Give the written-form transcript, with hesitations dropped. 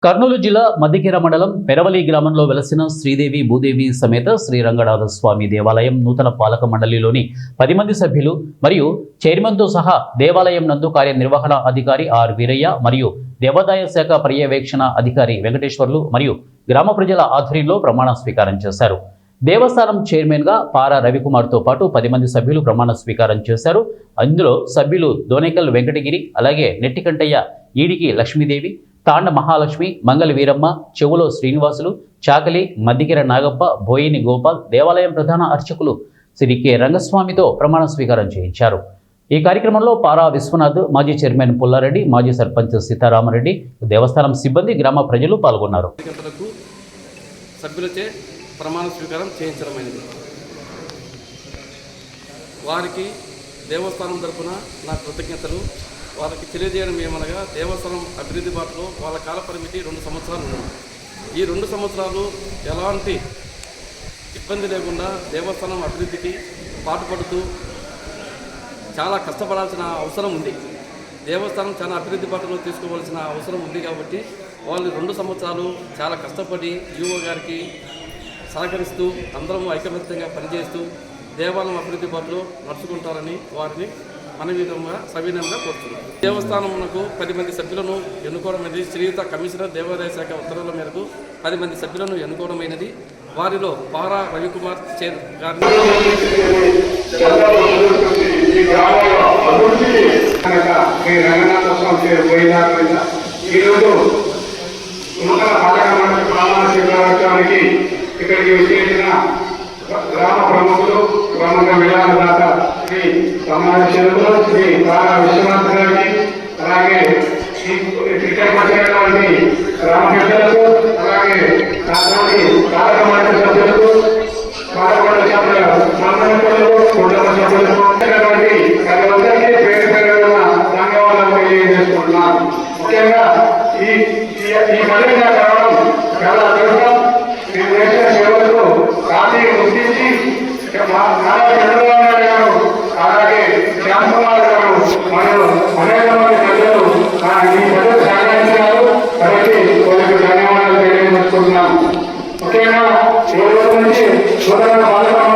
కర్నూలు జిల్లా మద్దికేర మండలం పెరవలి గ్రామంలో వెలసిన శ్రీదేవి భూదేవి సమేత శ్రీ రంగనాథ స్వామి దేవాలయం నూతన పాలక మండలిలోని 10 మంది సభ్యులు మరియు చైర్మన్తో సహా దేవాలయం నందు కార్యనిర్వహణ అధికారి ఆర్ వీరయ్య మరియు దేవాదాయ శాఖ పర్యవేక్షణ అధికారి వెంకటేశ్వర్లు మరియు గ్రామ ప్రజల ఆధ్వర్యంలో ప్రమాణ స్వీకారం చేశారు. దేవస్థానం చైర్మన్గా పారా రవికుమార్తో పాటు 10 మంది సభ్యులు ప్రమాణ స్వీకారం చేశారు. అందులో సభ్యులు దోనేకల్ వెంకటగిరి, అలాగే నెట్టికంటయ్య, ఈడికి లక్ష్మీదేవి, తాండ మహాలక్ష్మి, మంగళ వీరమ్మ, చెవులో శ్రీనివాసులు, చాకలి, మద్దికేర నాగప్ప, బోయిని గోపాల్ దేవాలయం ప్రధాన అర్చకులు శ్రీ కె రంగస్వామితో ప్రమాణ స్వీకారం చేయించారు. ఈ కార్యక్రమంలో పారా విశ్వనాథ్, మాజీ చైర్మన్ పుల్లారెడ్డి, మాజీ సర్పంచ్ సీతారామరెడ్డి, దేవస్థానం సిబ్బంది, గ్రామ ప్రజలు పాల్గొన్నారు. సభ్యులచే ప్రమాణ స్వీకారం చేయించడమైనది. వారికి దేవస్థానం తరపున నా కృతజ్ఞతలు. వాళ్ళకి తెలియజేయడం ఏమనగా, దేవస్థానం అభివృద్ధి బాటలో వాళ్ళ కాల పరిమితి 2 సంవత్సరాలు ఉన్నాయి. ఈ 2 సంవత్సరాలు ఎలాంటి ఇబ్బంది లేకుండా దేవస్థానం అభివృద్ధికి పాటుపడుతూ చాలా కష్టపడాల్సిన అవసరం ఉంది. దేవస్థానం చాలా అభివృద్ధి బాటలో తీసుకోవాల్సిన అవసరం ఉంది. కాబట్టి వాళ్ళు 2 సంవత్సరాలు చాలా కష్టపడి యువ గారికి సహకరిస్తూ అందరం ఐకమత్యంగా పనిచేస్తూ దేవాలయం అభివృద్ధి బాటలో నడుచుకుంటారని వారిని మనవిధంగా సవినయంగా కోరుతున్నాం. దేవస్థానమునకు 10 మంది సభ్యులను ఎన్నుకోవడమైనది. శ్రీయుత కమిషనర్ దేవాదాయ శాఖ ఉత్తర్వుల మేరకు 10 మంది సభ్యులను ఎన్నుకోవడమైనది. వారిలో పారా రవికుమార్ గారిని ఇక్కడికి విచ్చేసిన గ్రామ ప్రముఖులు, ప్రముఖ విధానదాత శ్రీ సమావేశంలో శ్రీ పారా విశ్వనాథ్ గారికి, అలాగే ఇక్కడికి వచ్చినటువంటి గ్రామ పెద్దలకు, అలాగే పాలక మండలి సభ్యులకు, పాలకొండ సభ్యుల మండలి సభ్యులకు, కుటుంబ సభ్యులకు